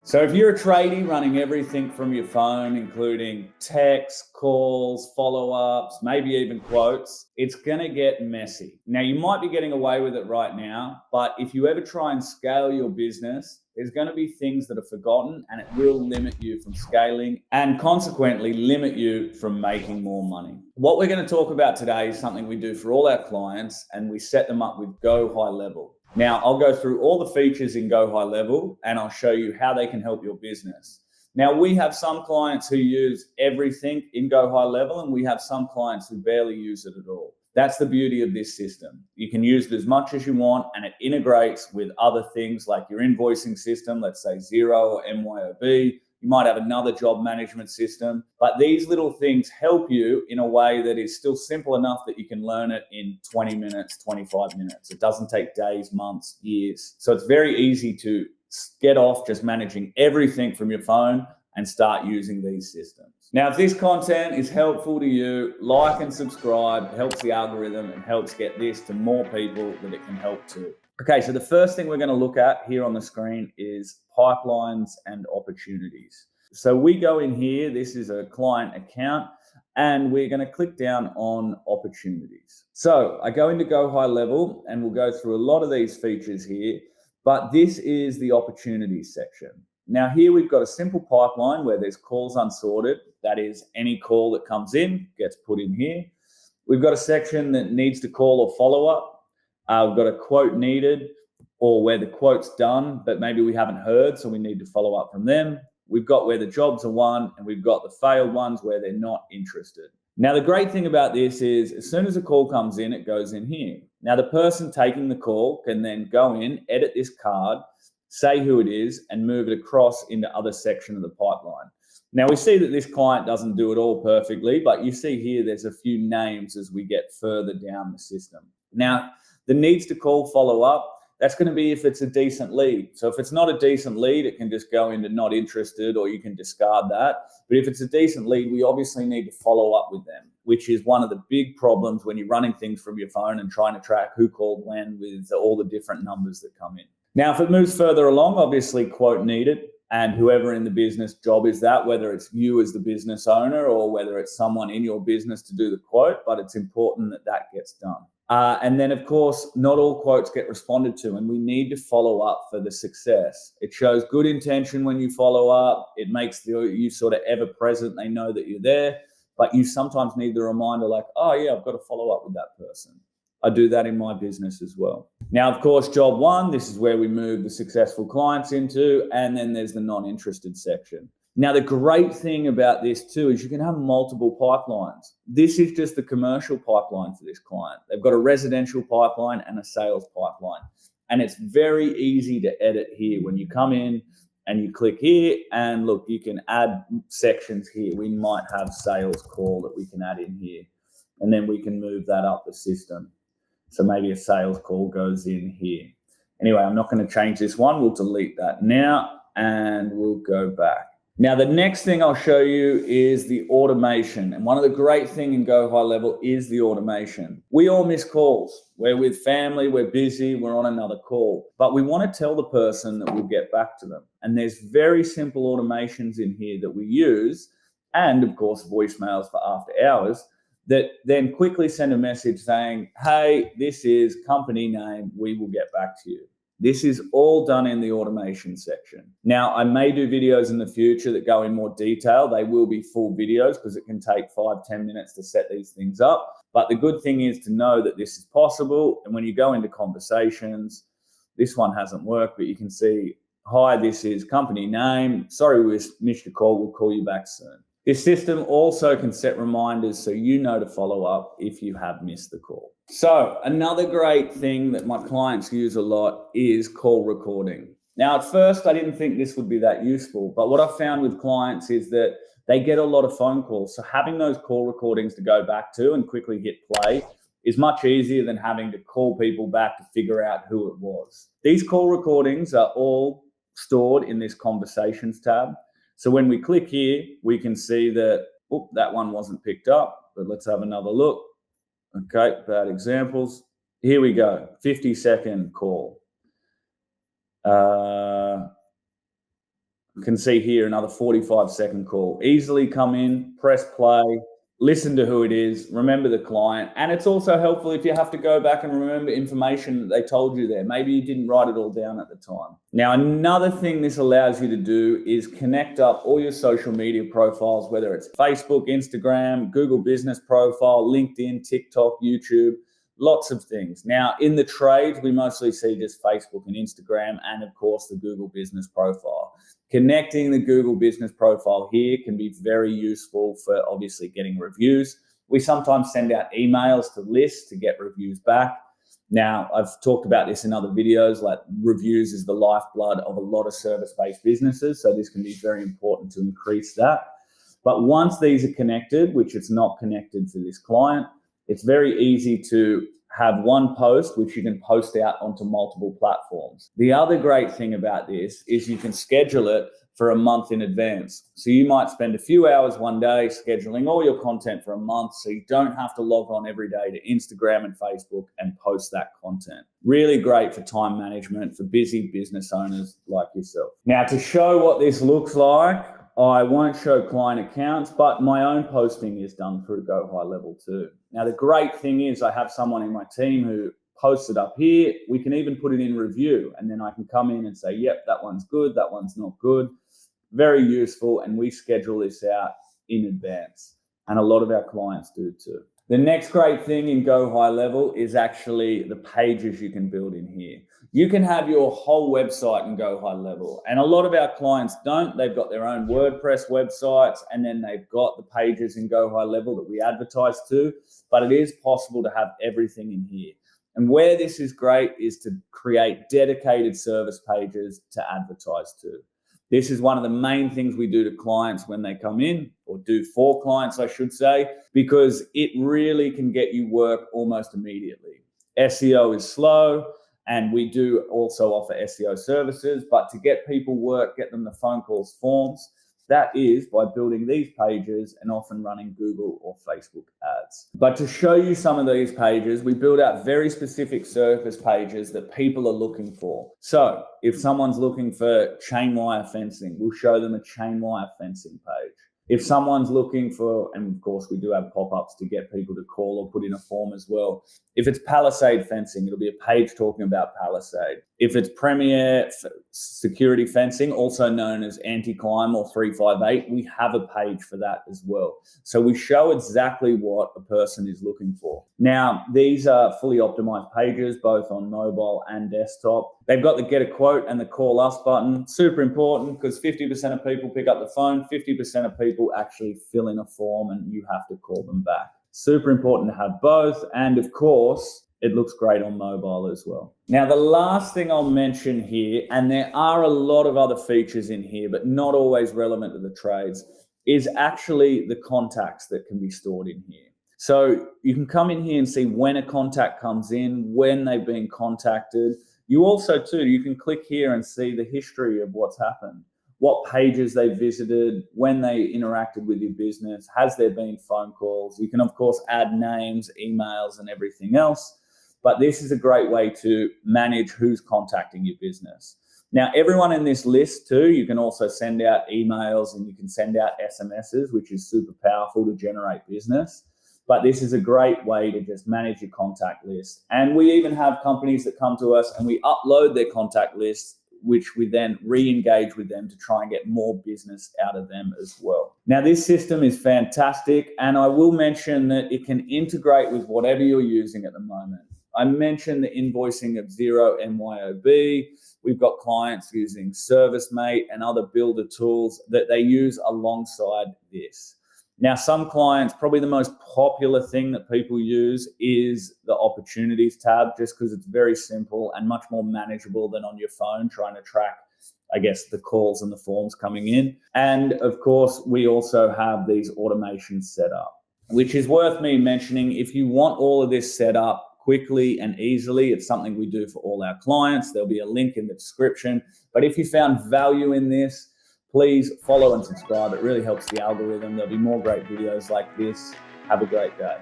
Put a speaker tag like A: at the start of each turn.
A: So if you're a tradie running everything from your phone, including texts, calls, follow-ups, maybe even quotes, it's going to get messy. Now, you might be getting away with it right now, but if you ever try and scale your business, there's going to be things that are forgotten, and it will limit you from scaling and consequently limit you from making more money. What we're going to talk about today is something we do for all our clients, and we set them up with Go High Level. Now, I'll go through all the features in Go High Level, and I'll show you how they can help your business. Now, we have some clients who use everything in Go High Level, and we have some clients who barely use it at all. That's the beauty of this system. You can use it as much as you want, and it integrates with other things like your invoicing system, let's say Xero or MYOB. You might have another job management system, but these little things help you in a way that is still simple enough that you can learn it in 20 minutes, 25 minutes. It doesn't take days, months, years. So it's very easy to get off just managing everything from your phone and start using these systems. Now, if this content is helpful to you, like and subscribe. It helps the algorithm and helps get this to more people that it can help to. Okay, so the first thing we're going to look at here on the screen is pipelines and opportunities. So we go in here, this is a client account, and we're going to click down on opportunities. So I go into Go High Level, and we'll go through a lot of these features here, but this is the opportunities section. Now here we've got a simple pipeline where there's calls unsorted. That is, any call that comes in gets put in here. We've got a section that needs to call or follow up. We've got a quote needed, or where the quote's done, but maybe we haven't heard, so we need to follow up from them. We've got where the jobs are won, and we've got the failed ones where they're not interested. Now, the great thing about this is as soon as a call comes in, it goes in here. Now, the person taking the call can then go in, edit this card, say who it is, and move it across into other section of the pipeline. Now, we see that this client doesn't do it all perfectly, but you see here there's a few names as we get further down the system. Now, the needs to call follow up, that's going to be if it's a decent lead. So if it's not a decent lead, it can just go into not interested, or you can discard that. But if it's a decent lead, we obviously need to follow up with them, which is one of the big problems when you're running things from your phone and trying to track who called when with all the different numbers that come in. Now, if it moves further along, obviously quote needed, and whoever in the business job is that, whether it's you as the business owner or whether it's someone in your business to do the quote, but it's important that that gets done. And then, of course, not all quotes get responded to, and we need to follow up for the success. It shows good intention when you follow up. It makes you sort of ever present. They know that you're there, but you sometimes need the reminder like, oh, yeah, I've got to follow up with that person. I do that in my business as well. Now, of course, job one, this is where we move the successful clients into, and then there's the non-interested section. Now, the great thing about this too is you can have multiple pipelines. This is just the commercial pipeline for this client. They've got a residential pipeline and a sales pipeline. And it's very easy to edit here. When you come in and you click here, and look, you can add sections here. We might have sales call that we can add in here, and then we can move that up the system. So maybe a sales call goes in here. Anyway, I'm not going to change this one. We'll delete that now, and we'll go back. Now, the next thing I'll show you is the automation. And one of the great things in Go High Level is the automation. We all miss calls. We're with family, we're busy, we're on another call. But we want to tell the person that we'll get back to them. And there's very simple automations in here that we use, and of course, voicemails for after hours, that then quickly send a message saying, hey, this is company name, we will get back to you. This is all done in the automation section. Now, I may do videos in the future that go in more detail. They will be full videos because it can take 5-10 minutes to set these things up. But the good thing is to know that this is possible. And when you go into conversations, this one hasn't worked, but you can see, hi, this is company name. Sorry, we missed your call. We'll call you back soon. This system also can set reminders so you know to follow up if you have missed the call. So another great thing that my clients use a lot is call recording. Now, at first, I didn't think this would be that useful, but what I've found with clients is that they get a lot of phone calls. So having those call recordings to go back to and quickly hit play is much easier than having to call people back to figure out who it was. These call recordings are all stored in this conversations tab. So when we click here, we can see that, that one wasn't picked up, but let's have another look. Okay, bad examples. Here we go, 50-second call. You can see here another 45-second call. Easily come in, press play, listen to who it is, remember the client. And it's also helpful if you have to go back and remember information that they told you there. Maybe you didn't write it all down at the time. Now, another thing this allows you to do is connect up all your social media profiles, whether it's Facebook, Instagram, Google Business Profile, LinkedIn, TikTok, YouTube, lots of things. Now, in the trades, we mostly see just Facebook and Instagram, and of course, the Google Business Profile. Connecting the Google Business Profile here can be very useful for obviously getting reviews. We sometimes send out emails to lists to get reviews back. Now, I've talked about this in other videos, like reviews is the lifeblood of a lot of service-based businesses, so this can be very important to increase that. But once these are connected, which it's not connected for this client, it's very easy to have one post which you can post out onto multiple platforms. The other great thing about this is you can schedule it for a month in advance. So you might spend a few hours one day scheduling all your content for a month, so you don't have to log on every day to Instagram and Facebook and post that content. Really great for time management for busy business owners like yourself. Now, to show what this looks like, I won't show client accounts, but my own posting is done through Go High Level too. Now, the great thing is I have someone in my team who posts it up here. We can even put it in review, and then I can come in and say, yep, that one's good, that one's not good. Very useful, and we schedule this out in advance. And a lot of our clients do too. The next great thing in Go High Level is actually the pages you can build in here. You can have your whole website in Go High Level, and a lot of our clients don't. They've got their own WordPress websites, and then they've got the pages in Go High Level that we advertise to, but it is possible to have everything in here. And where this is great is to create dedicated service pages to advertise to. This is one of the main things we do to clients when they come in, or do for clients, I should say, because it really can get you work almost immediately. SEO is slow, and we do also offer SEO services, but to get people work, get them the phone calls, forms, that is by building these pages and often running Google or Facebook ads. But to show you some of these pages, we build out very specific service pages that people are looking for. So if someone's looking for chain wire fencing, we'll show them a chain wire fencing page. If someone's looking for, and of course we do have pop-ups to get people to call or put in a form as well. If it's palisade fencing, it'll be a page talking about palisade. If it's premier security fencing, also known as anti-climb or 358, we have a page for that as well. So we show exactly what a person is looking for. Now, these are fully optimized pages, both on mobile and desktop. They've got the get a quote and the call us button. Super important because 50% of people pick up the phone, 50% of people actually fill in a form and you have to call them back. Super important to have both. And of course, it looks great on mobile as well. Now, the last thing I'll mention here, and there are a lot of other features in here, but not always relevant to the trades, is actually the contacts that can be stored in here. So you can come in here and see when a contact comes in, when they've been contacted. You also too, you can click here and see the history of what's happened, what pages they visited, when they interacted with your business, has there been phone calls? You can of course add names, emails and everything else, but this is a great way to manage who's contacting your business. Now, everyone in this list too, you can also send out emails and you can send out SMSs, which is super powerful to generate business. But this is a great way to just manage your contact list. And we even have companies that come to us and we upload their contact lists, which we then re-engage with them to try and get more business out of them as well. Now, this system is fantastic, and I will mention that it can integrate with whatever you're using at the moment. I mentioned the invoicing of Xero MYOB. We've got clients using ServiceMate and other builder tools that they use alongside this. Now, some clients, probably the most popular thing that people use is the opportunities tab, just because it's very simple and much more manageable than on your phone trying to track, I guess, the calls and the forms coming in. And of course, we also have these automations set up, which is worth me mentioning. If you want all of this set up quickly and easily, it's something we do for all our clients. There'll be a link in the description. But if you found value in this, please follow and subscribe. It really helps the algorithm. There'll be more great videos like this. Have a great day.